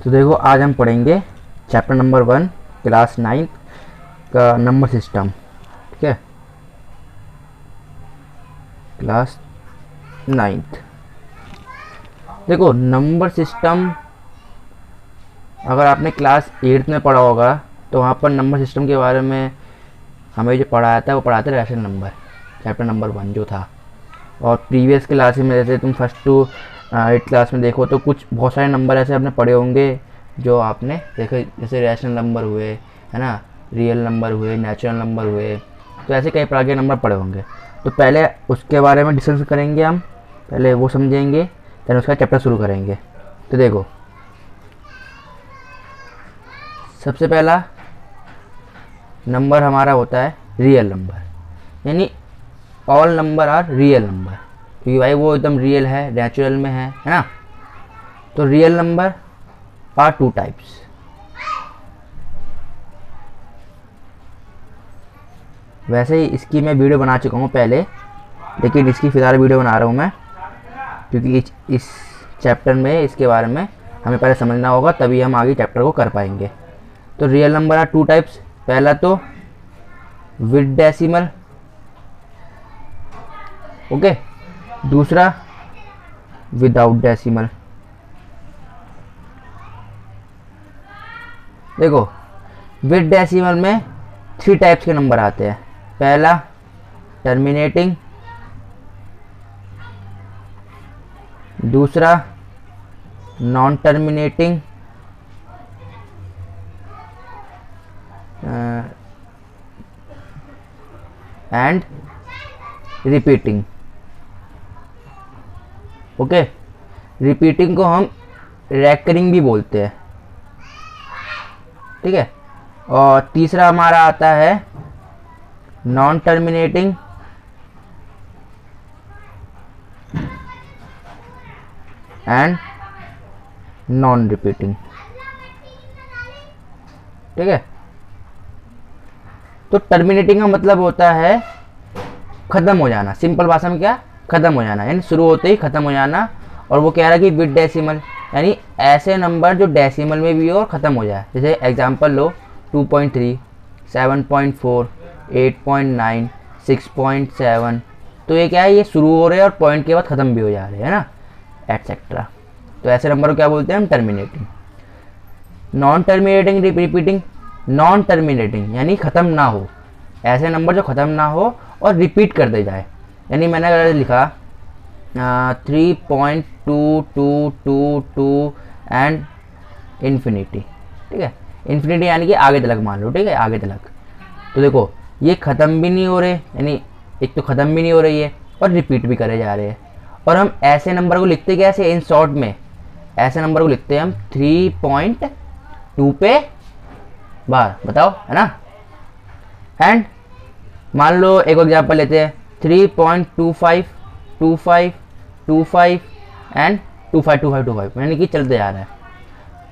तो देखो आज हम पढ़ेंगे चैप्टर नंबर 1 क्लास 9 का नंबर सिस्टम। ठीक है, क्लास 9। देखो नंबर सिस्टम अगर आपने क्लास 8 में पढ़ा होगा तो वहाँ पर नंबर सिस्टम के बारे में हमें जो पढ़ाया था वो पढ़ाया था रैशनल नंबर, चैप्टर नंबर 1 जो था। और प्रीवियस क्लासेस में जैसे तुम फर्स्ट टू 8 क्लास में देखो तो कुछ बहुत सारे नंबर ऐसे आपने पढ़े होंगे जो आपने देखे, जैसे रैशनल नंबर हुए, है ना, रियल नंबर हुए, नेचुरल नंबर हुए, तो ऐसे कई प्रकार के नंबर पढ़े होंगे। तो पहले उसके बारे में डिस्कस करेंगे हम, पहले वो समझेंगे, फिर उसका चैप्टर शुरू करेंगे। तो देखो सबसे पहला नंबर हमारा होता है रियल नंबर, यानी all number are real number, क्योंकि भाई वो एकदम रियल है, नेचुरल में है ना। तो रियल नंबर आर 2 टाइप्स। वैसे ही इसकी मैं वीडियो बना चुका हूँ पहले, लेकिन इसकी फिलहाल वीडियो बना रहा हूँ मैं, क्योंकि इस चैप्टर में इसके बारे में हमें पहले समझना होगा, तभी हम आगे चैप्टर को कर पाएंगे। तो रियल नंबर आर 2 टाइप्स। पहला तो विद डेसिमल, ओके, दूसरा विदाउट डेसिमल। देखो विद डेसिमल में 3 टाइप्स के नंबर आते हैं। पहला टर्मिनेटिंग, दूसरा non terminating, and repeating. Okay, repeating को हम रैकरिंग भी बोलते हैं। ठीक है, और तीसरा हमारा आता है non terminating, and non repeating. ठीक है, तो टर्मिनेटिंग का मतलब होता है खत्म हो जाना, सिंपल भाषा में क्या, खत्म हो जाना, यानी शुरू होते ही खत्म हो जाना। और वो कह रहा है कि विद डेसिमल, यानी ऐसे नंबर जो डेसिमल में भी हो और ख़त्म हो जाए। जैसे एग्जांपल लो 2.3, 7.4, 8.9, 6.7, तो ये क्या है, ये शुरू हो रहे हैं और पॉइंट के बाद ख़त्म भी हो जा रहे हैं ना, एटसेट्रा। तो ऐसे नंबर को क्या बोलते हैं हम, terminating. Non terminating, repeating. Non terminating यानी ख़त्म ना हो, ऐसे नंबर जो ख़त्म ना हो और रिपीट करते जाए। यानी मैंने अगर लिखा 3.2222 एंड इन्फिनिटी, ठीक है, इन्फिनिटी यानी कि आगे तक मान लो, ठीक है, आगे तक। तो देखो ये ख़त्म भी नहीं हो रहे, यानी एक तो ख़त्म भी नहीं हो रही है और रिपीट भी करे जा रहे हैं। और हम ऐसे नंबर को लिखते कैसे, इन शॉर्ट में ऐसे नंबर को लिखते हैं हम 3.2 पे बार, बताओ, है ना। एंड मान लो एक एग्जाम्पल लेते हैं 3.25, 25, 25 एंड 25, यानी कि चलते जा रहा है।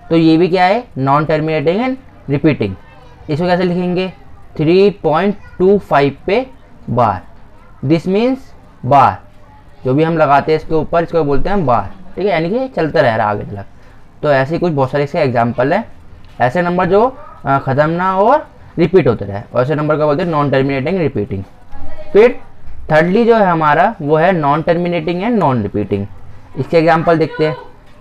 तो ये भी क्या है, नॉन टर्मिनेटिंग एंड रिपीटिंग। इसको कैसे लिखेंगे, 3.25 पे बार, दिस मीन्स बार, जो भी हम लगाते हैं इसके ऊपर, इसको बोलते हैं बार। ठीक है, यानी कि चलता रह रहा है आगे तक। तो ऐसे कुछ बहुत सारे इसके एग्जाम्पल है, ऐसे नंबर जो ख़त्म ना हो और रिपीट होते रहे, और ऐसे नंबर का बोलते हैं नॉन टर्मिनेटिंग रिपीटिंग। फिर थर्डली जो है हमारा वो है non terminating and non repeating. इसके एग्जांपल देखते हैं,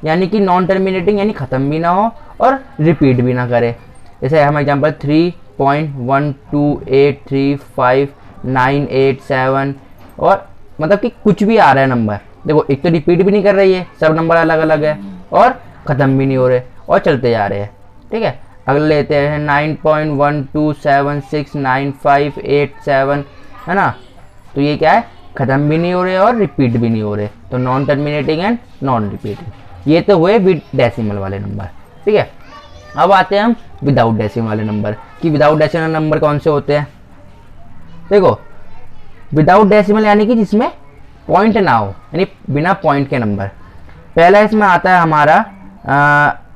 यानी कि नॉन टर्मिनेटिंग यानी ख़त्म भी ना हो और रिपीट भी ना करे। जैसे हम एग्जांपल 3.1283598 और मतलब कि कुछ भी आ रहा है नंबर, देखो एक तो रिपीट भी नहीं कर रही है, सब नंबर अलग अलग है, और ख़त्म भी नहीं हो रहे और चलते जा रहे हैं। ठीक है, अगले लेते हैं 9.12769587, है ना। तो ये क्या है, ख़त्म भी नहीं हो रहे और रिपीट भी नहीं हो रहे, तो non terminating and non repeating. ये तो हुए विद डेसिमल वाले नंबर। ठीक है, अब आते हैं हम विदाउट डेसिमल वाले नंबर, कि विदाउट डेसिमल नंबर कौन से होते हैं। देखो विदाउट डेसिमल यानी कि जिसमें पॉइंट ना हो, यानी बिना पॉइंट के नंबर। पहला इसमें आता है हमारा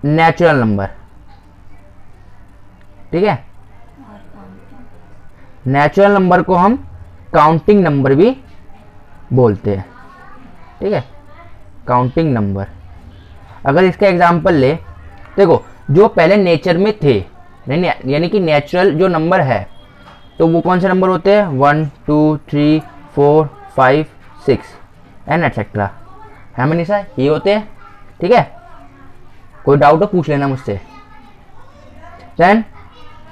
नेचुरल नंबर। ठीक है, नेचुरल नंबर को हम काउंटिंग नंबर भी बोलते हैं। ठीक है, काउंटिंग नंबर। अगर इसका एग्जांपल ले देखो जो पहले नेचर में थे, यानी कि नेचुरल जो नंबर है, तो वो कौन से नंबर होते हैं? 1 2 3 4 5 6 एंड एटसेट्रा, है मनीषा, ये होते हैं। ठीक है, कोई डाउट हो पूछ लेना मुझसे। देन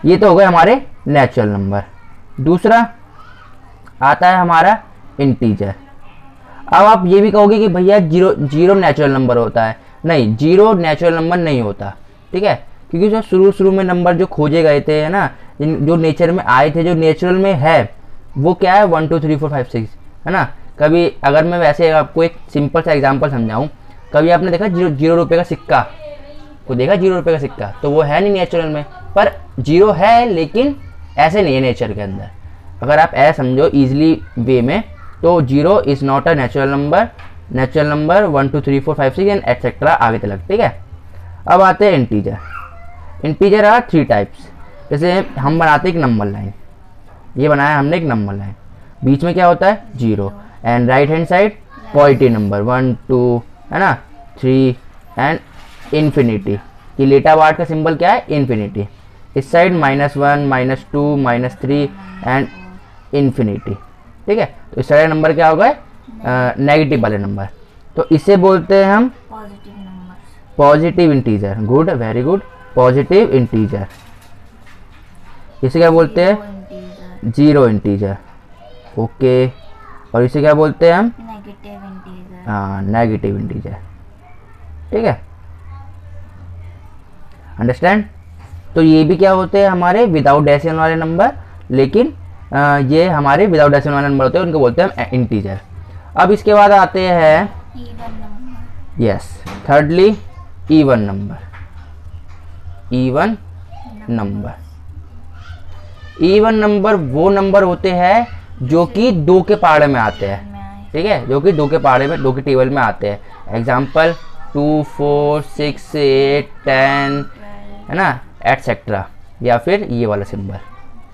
ये तो हो गए हमारे नेचुरल नंबर। दूसरा आता है हमारा इंटीजर। अब आप ये भी कहोगे कि भैया जीरो नेचुरल नंबर होता है। नहीं, जीरो नेचुरल नंबर नहीं होता। ठीक है, क्योंकि जो शुरू में नंबर जो खोजे गए थे, है ना, जो नेचर में आए थे, जो नेचुरल में है, वो क्या है? 1 2 3 4 5 6, है ना। कभी अगर मैं वैसे आपको एक सिंपल सा एग्जांपल समझाऊं, कभी आपने देखा 0 रुपये का सिक्का को? देखा 0 रुपये का सिक्का? तो वो है नहीं नेचुरल में, पर जीरो है, लेकिन ऐसे नहीं है नेचर के अंदर। अगर आप ऐसा समझो ईजिली वे में, तो zero is not a natural number. Natural number 1 2 3 4 5 6 and etcetera आगे तक। ठीक है, अब आते हैं इंटीजर। Integer are 3 types. जैसे हम बनाते हैं एक नंबर लाइन, ये बनाया हमने एक नंबर लाइन, बीच में क्या होता है? Zero, and right hand side positive number 1 2, है ना, 3 एंड इन्फिनिटी। ये लेटा वार्ड का सिंबल क्या है? इन्फिनिटी। इस साइड -1 -2 -3 एंड इन्फिनिटी। ठीक है, तो इस साइड नंबर क्या होगा? नेगेटिव वाले नंबर, तो इसे बोलते हैं हम positive integer. Good, very good, positive integer. इसे क्या बोलते हैं? Zero integer. ओके, और इसे क्या बोलते हैं हम? Negative integer. हाँ, नेगेटिव इंटीजर। ठीक है, अंडरस्टैंड। तो ये भी क्या होते हैं? हमारे विदाउट डेसिमल वाले नंबर, लेकिन ये हमारे विदाउट डेसिमल वाले नंबर होते हैं, उनको बोलते हैं हम इंटीजर। अब इसके बाद आते हैं even number. Yes, thirdly even number. Even number, even number वो नंबर होते हैं जो कि 2 के पहाड़े में आते हैं। ठीक है, जो कि 2 के पहाड़े में, 2 के टेबल में आते हैं। एग्जाम्पल 2 4 6 8 10, है ना, एटसेट्रा। या फिर ये वाला सिंबल,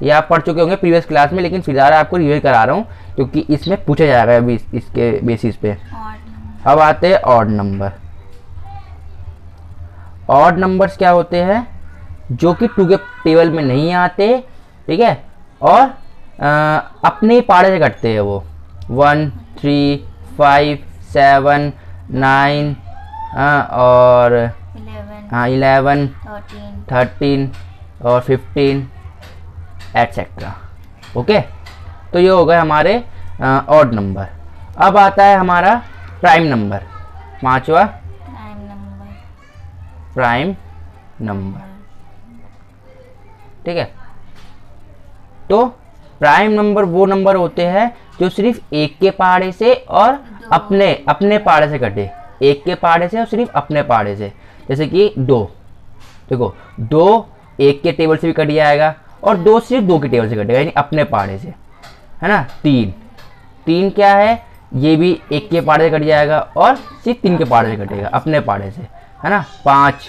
ये आप पढ़ चुके होंगे प्रीवियस क्लास में, लेकिन फिलहाल आपको रिवील करा रहा हूँ क्योंकि इसमें पूछा जाएगा अभी इसके बेसिस पे। अब आते हैं ऑड नंबर। ऑड नंबर्स क्या होते हैं? जो कि 2 के टेबल में नहीं आते। ठीक है, और अपने ही पाड़े से कटते हैं वो। 1 3 5 7 9 और 11 13 और 15 एटसेट्रा। ओके, तो ये हो गए हमारे ऑड नंबर। अब आता है हमारा प्राइम नंबर, 5वां प्राइम नंबर। ठीक है, तो प्राइम नंबर वो नंबर होते हैं जो सिर्फ एक के पहाड़े से और अपने पहाड़े से कटे। एक के पहाड़े से और सिर्फ अपने पहाड़े से। जैसे कि 2, देखो 2 एक के टेबल से भी कट जाएगा और 2 सिर्फ 2 के टेबल से कटेगा, यानी अपने पहाड़े से, है ना। 3 क्या है? ये भी एक के पहाड़े से कट जाएगा और सिर्फ 3 के पहाड़े से कटेगा, अपने पहाड़े से, है ना। 5,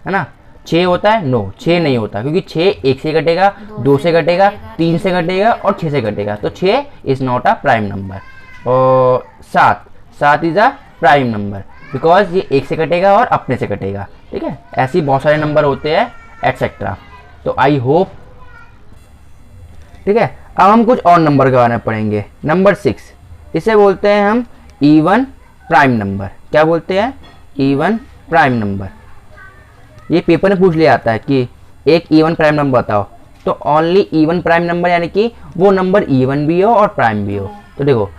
है ना। 6 होता है? नो, 6 नहीं होता, क्योंकि 6 1 से कटेगा, 2 से कटेगा, 3 से कटेगा और 6 से कटेगा, तो 6 is not a prime number. और 7 is a prime number because ये 1 से कटेगा और अपने से कटेगा। ठीक है, ऐसे बहुत सारे नंबर होते हैं एटसेट्रा। तो आई होप, ठीक है। अब हम कुछ और नंबर के बारे में पढ़ेंगे। नंबर 6, इसे बोलते हैं हम इवन प्राइम नंबर। क्या बोलते हैं? Even prime number. ये पेपर में पूछ लिया जाता है कि एक इवन प्राइम नंबर बताओ, तो ओनली इवन प्राइम नंबर, यानी कि वो नंबर इवन भी हो और प्राइम भी हो। तो देखो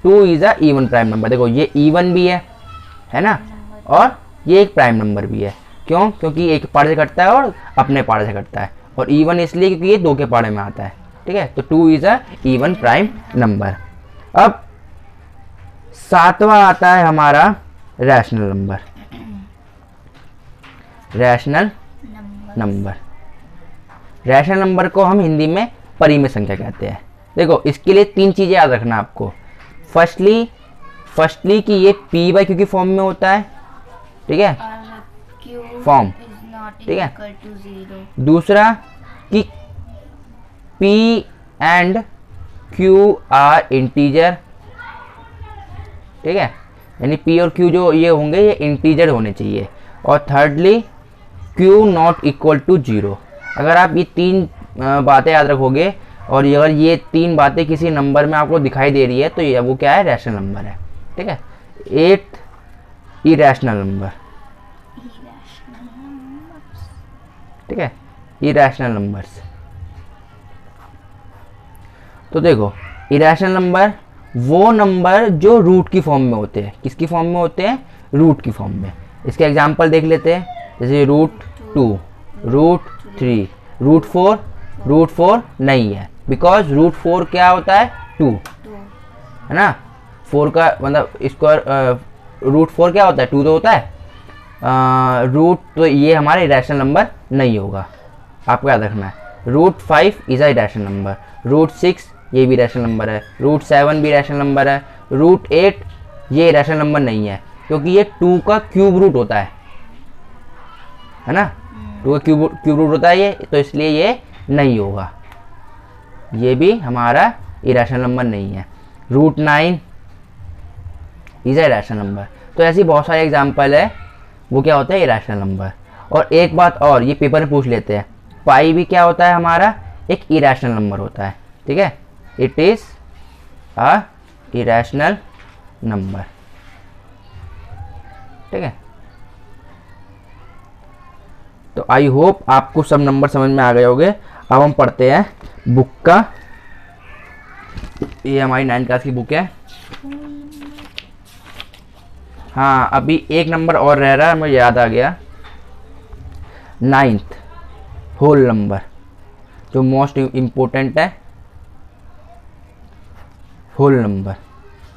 2 is a even prime number. देखो ये इवन भी है ना, और ये एक प्राइम नंबर भी है। क्यों? क्योंकि एक पाड़े से कटता है और अपने पाड़े से कटता है, और इवन इसलिए क्योंकि ये 2 के पाड़े में आता है। ठीक है, तो 2 is a even prime number. अब 7वां आता है हमारा rational number. Rational number, rational number को हम हिंदी में परिमेय संख्या कहते हैं। देखो इसके लिए 3 चीजें याद रखना आपको। फर्स्टली कि ये p बाई क्यू की फॉर्म में होता है। ठीक है, फॉर्म, ठीक है। दूसरा कि p and q are integer. ठीक है, यानी p और q जो ये होंगे ये इंटीजर होने चाहिए। और thirdly Q not equal to 0। अगर आप ये 3 बातें याद रखोगे और अगर ये 3 बातें किसी नंबर में आपको दिखाई दे रही है तो ये वो क्या है, रैशनल नंबर है। ठीक है। 8 इरेशनल नंबर। ठीक है, इरेशनल नंबर्स। तो देखो इरेशनल नंबर वो नंबर जो रूट की फॉर्म में होते हैं। किसकी फॉर्म में होते हैं? रूट की फॉर्म में। इसके एग्जांपल देख लेते हैं, जैसे रूट 2, रूट 3, रूट 4। रूट 4 नहीं है, बिकॉज रूट 4 क्या होता है? 2, है ना। 4 का मतलब स्क्वायर, रूट 4 क्या होता है? 2 तो होता है। रूट तो ये हमारा इरेशनल नंबर नहीं होगा, आपको याद रखना है। Root 5 is a irrational number. Root 6 ये भी इरेशनल नंबर है। रूट 7 भी इरेशनल नंबर है। रूट 8 ये इरेशनल नंबर नहीं है, क्योंकि ये 2 का क्यूब रूट होता है ना। 2 का क्यूब रूट होता है ये, तो इसलिए ये नहीं होगा। ये भी हमारा इरेशनल नंबर नहीं है। Root 9 is a irrational number. तो ऐसी बहुत सारे एग्जाम्पल है, वो क्या होता है? Irrational number. और एक बात और, ये पेपर में पूछ लेते हैं, पाई भी क्या होता है हमारा? एक इरेशनल नंबर होता है। ठीक है, it is a irrational number. ठीक है, तो आई होप आपको सब नंबर समझ में आ गए होंगे। अब हम पढ़ते हैं बुक का। ये हमारी 9th क्लास की बुक है। हाँ, अभी एक नंबर और रह रहा है, मुझे याद आ गया। 9th होल नंबर, जो मोस्ट इम्पोर्टेंट है। होल नंबर,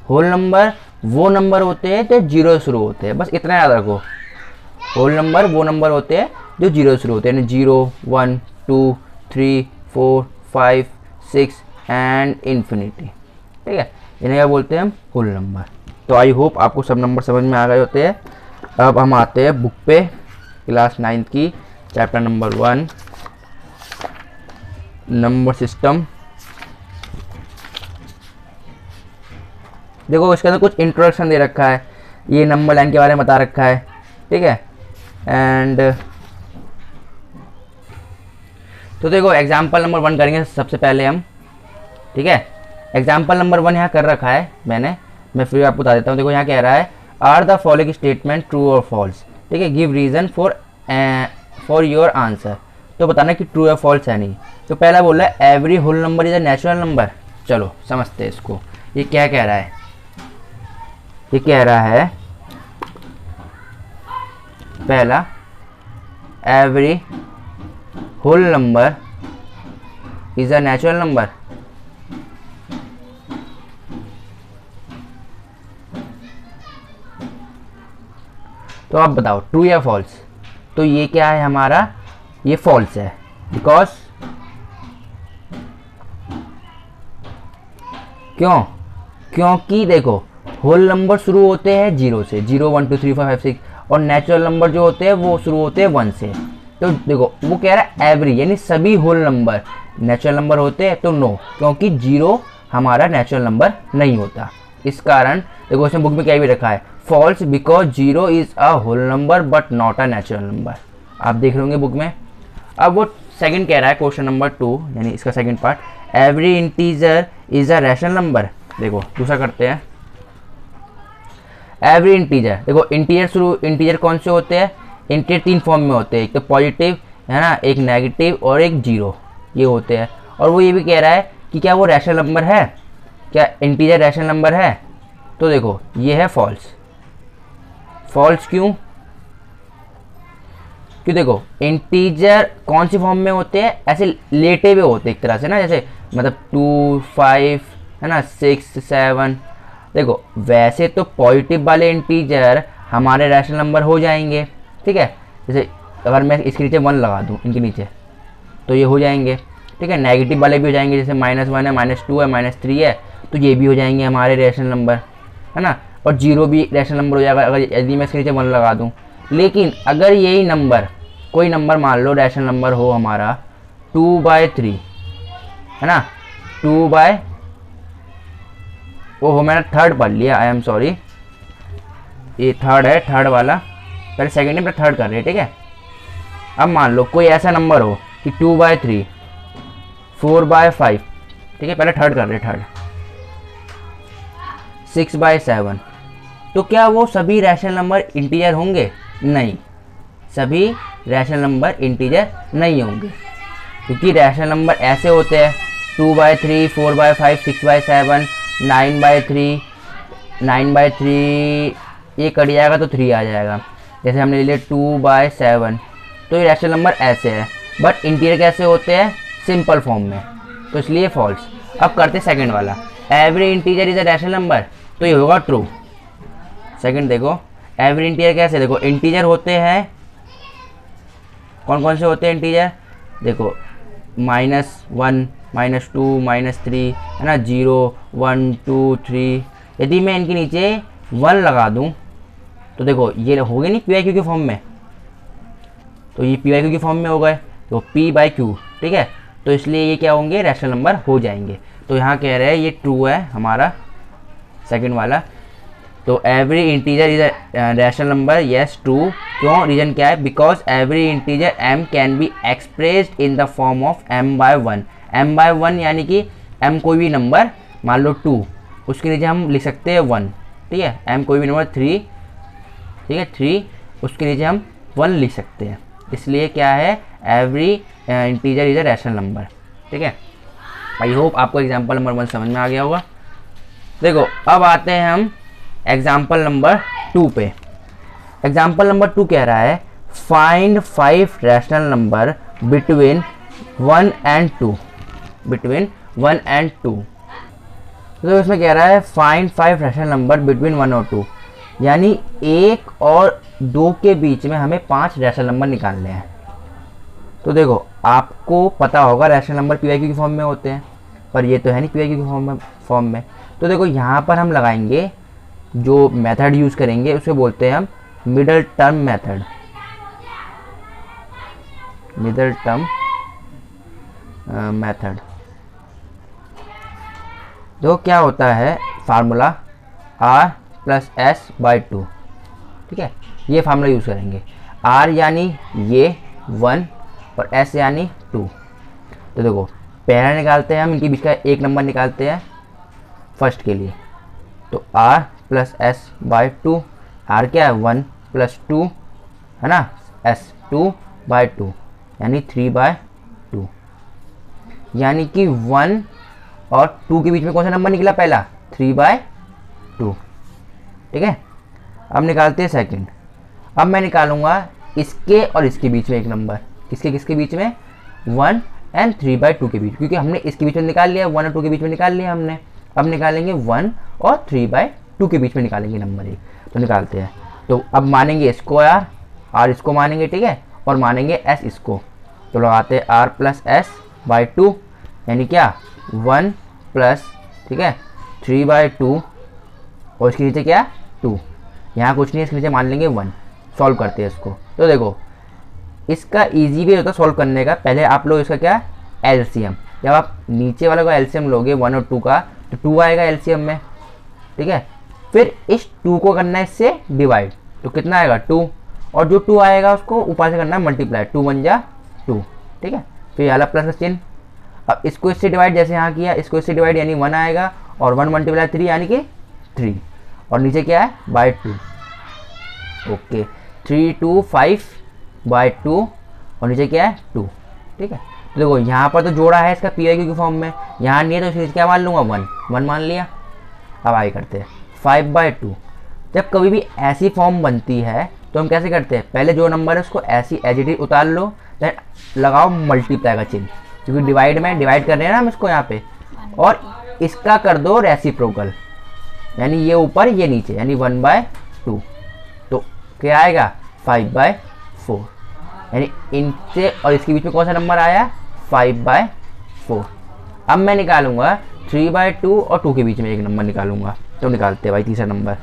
होल नंबर वो नंबर होते हैं जो 0 शुरू होते हैं, बस इतना याद रखो। होल नंबर वो नंबर होते हैं जो 0 शुरू होते हैं, 0, 1, 2, 3, 4, 5, 6 एंड इन्फिनिटी। ठीक है, इन्हें क्या बोलते हैं हम? Whole number. तो आई होप आपको सब नंबर समझ में आ गए होते हैं। अब हम आते हैं बुक पे, क्लास 9th की, चैप्टर नंबर 1, नंबर सिस्टम। देखो इसके अंदर कुछ इंट्रोडक्शन दे रखा है, ये नंबर लाइन के बारे में बता रखा है। ठीक है, एंड तो देखो एग्जाम्पल नंबर 1 करेंगे सबसे पहले हम। ठीक है, एग्जाम्पल नंबर 1 यहाँ कर रखा है मैं फिर आपको बता देता हूँ। देखो यहाँ कह रहा है, are the following statement true और फॉल्स। ठीक है, give reason for your answer. तो बताना कि ट्रू या फॉल्स है नहीं। तो पहला बोल रहा है every whole number is a natural number. चलो समझते हैं इसको, ये क्या कह रहा है? ये कह रहा है पहला, every whole number is a natural number. तो आप बताओ ट्रू या फॉल्स? तो ये क्या है हमारा? ये फॉल्स है, बिकॉज क्यों? क्योंकि देखो होल नंबर शुरू होते हैं 0 से, 0, 1, 2, 3, 4, 5, 6, और नेचुरल नंबर जो होते हैं वो शुरू होते हैं 1 से। तो देखो वो कह रहा है एवरी, यानी सभी होल नंबर नेचुरल नंबर होते हैं, तो नो, क्योंकि 0 हमारा नेचुरल नंबर नहीं होता। इस कारण देखो इसमें बुक में क्या भी रखा है, false, because 0 is a whole number but not a natural number. आप देख लोगे बुक में। अब वो सेकंड कह रहा है, क्वेश्चन नंबर 2, यानी इसका second part, every integer is a rational number. देखो दूसरा करते हैं, एवरी इंटीजर। देखो इंटीजर कौन से होते हैं? इंटीजर 3 फॉर्म में होते हैं, एक तो पॉजिटिव है ना, एक नेगेटिव और एक 0, ये होते हैं। और वो ये भी कह रहा है कि क्या वो रैशनल नंबर है? क्या इंटीजर रैशनल नंबर है? तो देखो ये है फॉल्स। फॉल्स क्यों? क्यों? देखो इंटीजर कौन सी फॉर्म में होते हैं? ऐसे लेटे हुए होते हैं एक तरह से ना, जैसे मतलब 2, 5 है ना, 6, 7। देखो वैसे तो पॉजिटिव वाले इंटीजर हमारे रैशनल नंबर हो जाएंगे। ठीक है, जैसे अगर मैं इसके नीचे 1 लगा दूं, इनके नीचे, तो ये हो जाएंगे। ठीक है, नेगेटिव वाले भी हो जाएंगे, जैसे -1 है, -2 है, -3 है, तो ये भी हो जाएंगे हमारे रैशनल नंबर, है ना। और 0 भी रैशनल नंबर हो जाएगा अगर यदि मैं इसके नीचे 1 लगा दूं। लेकिन अगर यही नंबर, कोई नंबर मान लो रैशनल नंबर हो हमारा 2/3, है ना, 2/, ओहो मैंने थर्ड पढ़ लिया, आई एम सॉरी, ये थर्ड है, थर्ड वाला, पहले सेकंड है, पहले थर्ड कर रहे हैं। ठीक है, अब मान लो कोई ऐसा नंबर हो कि 2/3, 4/5, ठीक है, पहले थर्ड कर रहे, थर्ड 6/7, तो क्या वो सभी रैशनल नंबर इंटीजर होंगे? नहीं, सभी रैशनल नंबर इंटीजर नहीं होंगे, क्योंकि रैशनल नंबर ऐसे होते हैं 2/3, 4/5, 6/7, 9/3, 9/3, ये कट जाएगा तो 3 आ जाएगा। जैसे हमने ले लिया 2/7, तो ये रैशनल नंबर ऐसे है, बट इंटीजर कैसे होते हैं? सिंपल फॉर्म में, तो इसलिए फॉल्स। अब करते सेकंड वाला, every integer is a rational number, तो ये होगा ट्रू। सेकंड देखो, एवरी इंटीजर कैसे, देखो इंटीजर होते हैं, कौन कौन से होते हैं इंटीजर? देखो -1, -2, -3, है ना, 0, 1, 2, 3। यदि मैं इनके नीचे 1 लगा दूं तो देखो ये हो गए नहीं PIQ के फॉर्म में, तो ये PIQ के फॉर्म में हो गए, तो P/Q, ठीक है, तो इसलिए ये क्या होंगे? रैशनल नंबर हो जाएंगे। तो यहाँ कह रहे हैं ये ट्रू है हमारा सेकंड वाला। तो every integer is a rational number, yes true. क्यों? रीजन क्या है? Because every integer m can be expressed in the form of m/1। m/1 यानी कि m कोई भी नंबर, मान लो 2, उसके नीचे हम लिख सकते हैं 1, ठीक है, m कोई भी नंबर 3, ठीक है 3, उसके नीचे हम 1 लिख सकते हैं, इसलिए क्या है? Every integer is a rational number, ठीक है। आई होप आपको एग्जाम्पल नंबर 1 समझ में आ गया होगा। देखो अब आते हैं हम एग्जाम्पल नंबर 2 पे। एग्जाम्पल नंबर 2 कह रहा है find 5 rational number between 1 and 2, between 1 and 2। तो इसमें कह रहा है फाइंड 5 रैशनल नंबर बिटवीन 1 और 2, यानी 1 और 2 के बीच में हमें 5 रैशनल नंबर निकालने हैं। तो देखो आपको पता होगा रैशनल नंबर PIQ की फॉर्म में होते हैं, पर ये तो है नहीं PIQ की फॉर्म में। तो देखो यहाँ पर हम लगाएंगे, जो मेथड यूज़ करेंगे उसे बोलते हैं हम middle term method. Middle term method तो क्या होता है? फार्मूला R+S/2, ठीक है, ये फार्मूला यूज़ करेंगे। R यानी ये 1 और S यानी 2। तो देखो पहला निकालते हैं हम, इनके बीच का एक नंबर निकालते हैं फर्स्ट के लिए, तो R+S/2। R क्या है? 1 + 2, है ना, S 2/2 यानी 3/2, यानी कि 1 और 2 के बीच में कौन सा नंबर निकला? पहला 3/2, ठीक है। अब निकालते हैं सेकंड। अब मैं निकालूंगा इसके और इसके बीच में एक नंबर, किसके किसके बीच में? 1 और 3/2 के बीच, क्योंकि हमने इसके बीच में निकाल लिया, 1 और 2 के बीच में निकाल लिया हमने। अब निकालेंगे 1 और 3/2 के बीच में निकालेंगे नंबर एक। तो निकालते हैं, तो अब मानेंगे इसको R इसको मानेंगे, ठीक है, और मानेंगे S इसको। तो लगाते हैं R+S/2, यानी क्या? 1 प्लस, ठीक है, 3/2 और इसके नीचे क्या? 2। यहाँ कुछ नहीं है, इसके नीचे मान लेंगे 1। सॉल्व करते हैं इसको। तो देखो इसका इजी वे होता है सॉल्व करने का, पहले आप लोग इसका क्या? LCM। जब आप नीचे वाले का LCM लोगे 1 और 2 का, तो 2 आएगा LCM में, ठीक है। फिर इस 2 को करना है इससे डिवाइड, तो कितना आएगा? 2, और जो 2 आएगा उसको ऊपर से करना है मल्टीप्लाई, 2 × 1 = 2, ठीक है। फिर वाला प्लस का चिन्ह। अब इसको इससे डिवाइड, जैसे यहाँ किया, इसको इससे डिवाइड यानी 1 आएगा, और 1 × 3 यानी कि 3, और नीचे क्या है? /2। ओके, 3 2 5/2 और नीचे क्या है? 2, ठीक है। तो देखो यहाँ पर तो जोड़ा है इसका PIQ की फॉर्म में, यहाँ नहीं है तो इसके क्या मान लूँगा? 1 मान लिया। अब आगे करते हैं 5/2। जब कभी भी ऐसी फॉर्म बनती है तो हम कैसे करते हैं? पहले जो नंबर है उसको ऐसी एज इट इज उतार लो, देन लगाओ मल्टीप्लाई का चिन्ह, क्योंकि डिवाइड में डिवाइड कर रहे हैं ना हम इसको यहाँ पे, और इसका कर दो रेसिप्रोकल, यानी ये ऊपर ये नीचे, यानी 1/2। तो क्या आएगा? 5/4, यानी इनसे और इसके बीच में कौन सा नंबर आया? 5/4। अब मैं निकालूंगा 3/2 और 2 के बीच में एक नंबर निकालूंगा। तो निकालते हैं भाई तीसरा नंबर,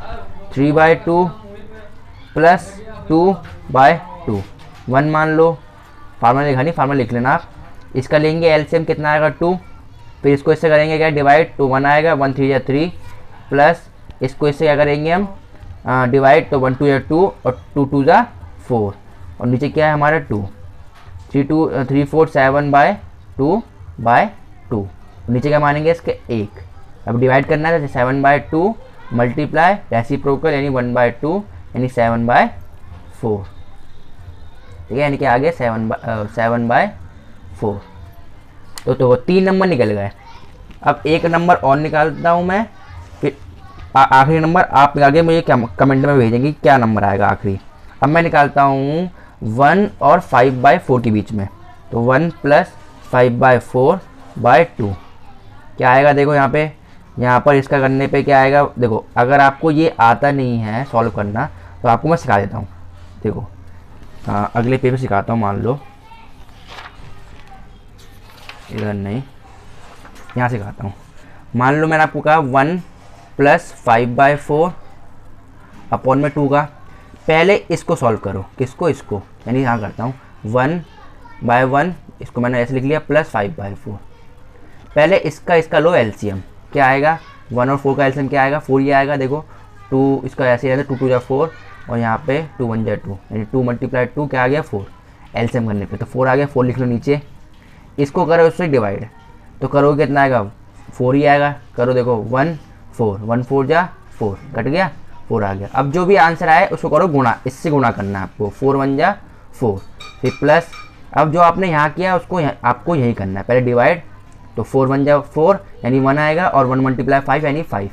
3/2 + 2/2, 1 मान लो। फार्मूला लिखा नहीं, फार्मूला लिख लेना आप। इसका लेंगे एलसीएम, कितना आएगा? 2। फिर इसको इससे करेंगे क्या? डिवाइड, तो 1 आएगा, 1 3 = 3, प्लस इसको इससे क्या करेंगे हम? डिवाइड, तो 1 2 = 2 और 2 2 = 4, और नीचे क्या है हमारा? 2। 3 4 7 बाय 2 नीचे क्या मानेंगे इसके 1। अब डिवाइड करना है तो 7/2 मल्टीप्लाई रेसिप्रोकल यानी 1/2 यानी 7/4। ठीक है, यानी कि आगे 7/4। तो 3 नंबर निकल गए। अब एक नंबर और निकालता हूँ मैं, फिर आखिरी नंबर आप आगे मुझे कमेंट में भेजेंगे क्या नंबर आएगा आखिरी। अब मैं निकालता हूँ 1 और 5/4 के बीच में, तो 1 + 5/4/2 क्या आएगा। देखो यहाँ पर इसका करने पे क्या आएगा। देखो अगर आपको ये आता नहीं है सॉल्व करना तो आपको मैं सिखा देता हूँ। देखो अगले पेज पे सिखाता हूँ। मान लो इधर नहीं, यहाँ सिखाता हूँ। मान लो मैंने आपको कहा 1 + 5/4 अपॉन में 2 का। पहले इसको सॉल्व करो, किसको, इसको, यानी यहाँ करता हूँ 1/1, इसको मैंने ऐसे लिख लिया + 5/4। पहले इसका लो एलसीएम क्या आएगा। 1 और 4 का एलसीएम क्या आएगा, 4 ये आएगा। देखो 2 इसका ऐसे ही रहता है, 2 2 4 और यहाँ पे 2 1 2 यानी 2 × 2 क्या आ गया 4। एलसीएम करने पे तो 4 आ गया, 4 लिख लो नीचे। इसको करो उससे डिवाइड, तो करोगे कितना आएगा 4 ही आएगा। करो देखो 1 4 1 4 जा 4 कट गया, 4 आ गया। अब जो भी आंसर आए उसको करो गुणा, इससे गुणा करना है आपको। 4 1 जा 4 फिर प्लस। अब जो आपने यहाँ किया उसको आपको यही करना है, पहले डिवाइड, तो 4 1 जा 4 यानी 1 आएगा और 1 × 5 यानी 5।